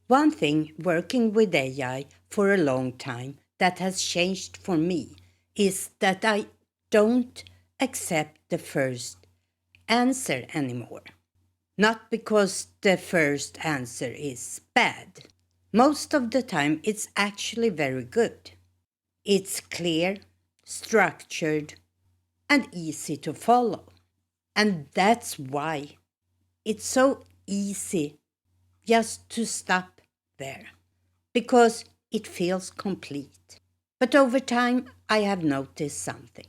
One thing working with AI for a long time that has changed for me is that I don't accept the first answer anymore. Not because the first answer is bad. Most of the time, it's actually very good. It's clear, structured, and easy to follow. And that's why it's so easy just to stop there, because it feels complete. But over time, I have noticed something.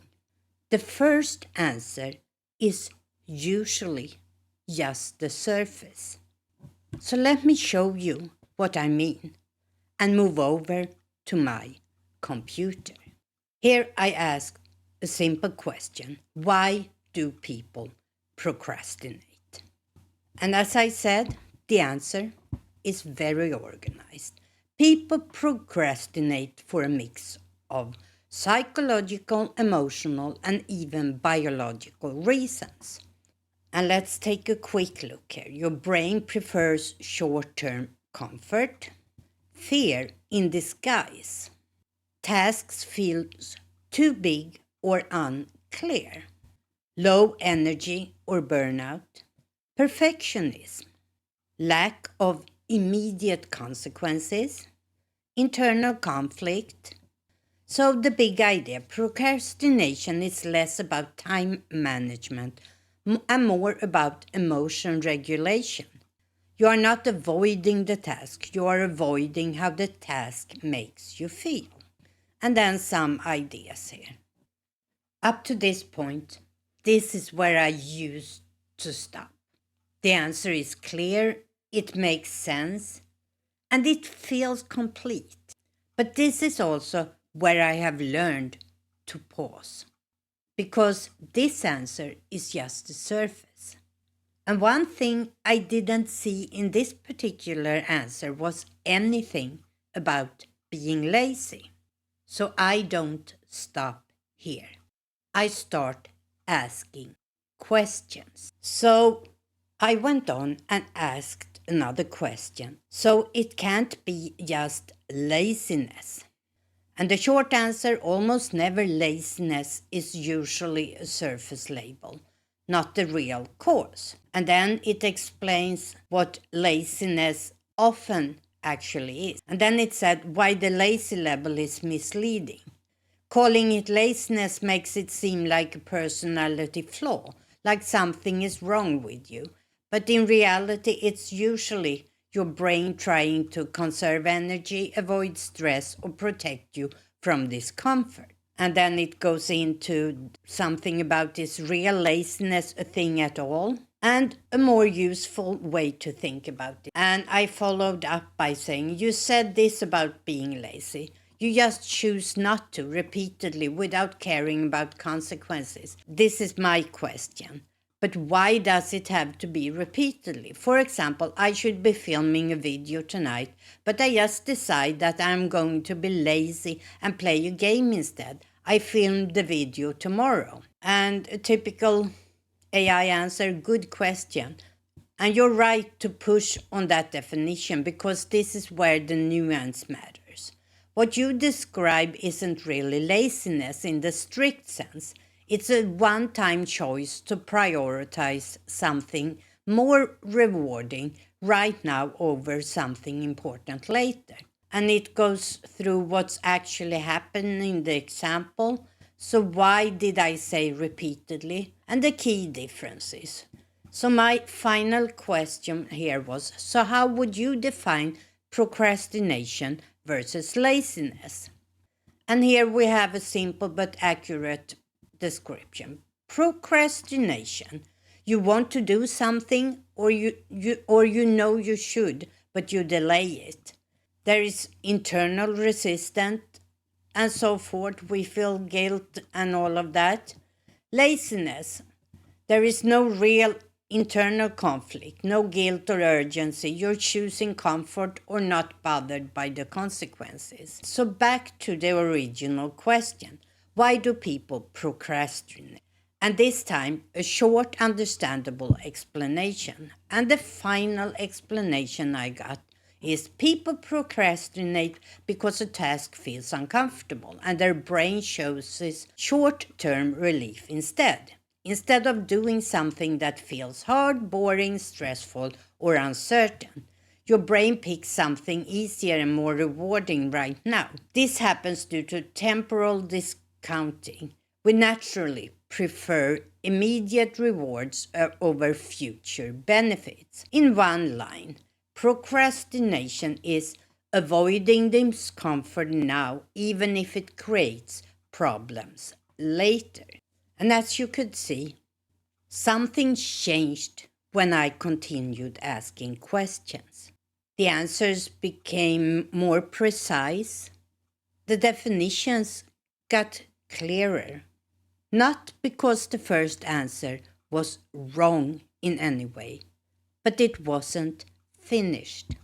The first answer is usually just the surface. So let me show you what I mean and move over to my computer. Here I ask a simple question: why do people procrastinate? And as I said, the answer is very organized. People procrastinate for a mix of psychological, emotional, and even biological reasons. And let's take a quick look here. Your brain prefers short term comfort, fear in disguise, tasks feel too big or unclear, low energy or burnout, perfectionism, lack of immediate consequences, internal conflict. So, the big idea: procrastination is less about time management and more about emotion regulation. You are not avoiding the task, you are avoiding how the task makes you feel. And then some ideas here. Up to this point, this is where I used to stop. The answer is clear, it makes sense, and it feels complete. But this is also where I have learned to pause, because this answer is just the surface. And one thing I didn't see in this particular answer was anything about being lazy. So I don't stop here. I start asking questions. So I went on and asked another question. So it can't be just laziness. And the short answer: almost never laziness is usually a surface label, not the real cause. And then it explains what laziness often actually is. And then it said why the lazy label is misleading. Calling it laziness makes it seem like a personality flaw, like something is wrong with you. But in reality, it's usually your brain trying to conserve energy, avoid stress, or protect you from discomfort. And then it goes into something about: is real laziness a thing at all? And a more useful way to think about it. And I followed up by saying, you said this about being lazy. You just choose not to repeatedly without caring about consequences. This is my question. But why does it have to be repeatedly? For example, I should be filming a video tonight, but I just decide that I'm going to be lazy and play a game instead. I filmed the video tomorrow. And a typical AI answer: good question. And you're right to push on that definition, because this is where the nuance matters. What you describe isn't really laziness in the strict sense. It's a one time choice to prioritize something more rewarding right now over something important later. And it goes through what's actually happened in the example. So, why did I say repeatedly? And the key differences. So, my final question here was: so, how would you define procrastination versus laziness? And here we have a simple but accurate description. Procrastination: you want to do something, or you know you should, but you delay it. There is internal resistance and so forth. We feel guilt and all of that. Laziness: there is no real internal conflict, no guilt or urgency. You're choosing comfort or not bothered by the consequences. So, back to the original question: why do people procrastinate? And this time, a short, understandable explanation. And the final explanation I got is people procrastinate because a task feels uncomfortable and their brain chooses short-term relief instead. Instead of doing something that feels hard, boring, stressful, or uncertain, your brain picks something easier and more rewarding right now. This happens due to temporal discounting. We naturally prefer immediate rewards over future benefits. In one line, procrastination is avoiding discomfort now, even if it creates problems later. And as you could see, something changed when I continued asking questions. The answers became more precise. The definitions got clearer. Not because the first answer was wrong in any way, but it wasn't finished.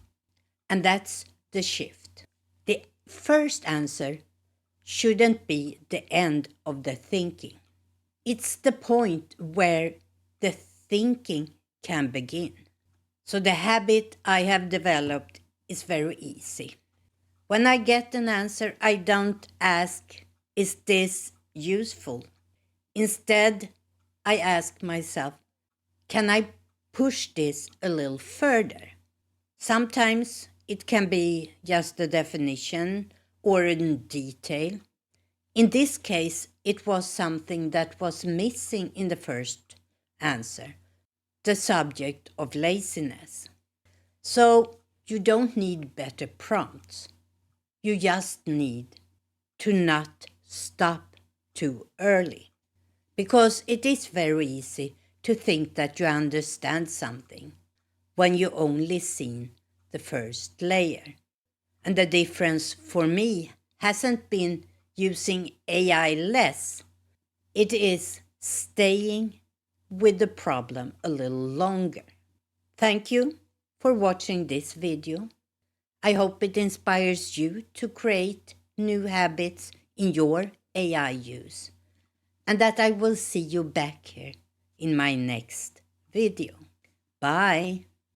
And that's the shift. The first answer shouldn't be the end of the thinking. It's the point where the thinking can begin. So the habit I have developed is very easy. When I get an answer, I don't ask, is this useful? Instead, I ask myself, can I push this a little further? Sometimes it can be just a definition or in detail. In this case, it was something that was missing in the first answer, the subject of laziness. So you don't need better prompts. You just need to not stop too early. Because it is very easy to think that you understand something when you only seen the first layer. And the difference for me hasn't been using AI less. It is staying with the problem a little longer. Thank you for watching this video. I hope it inspires you to create new habits in your AI use, and that I will see you back here in my next video. Bye!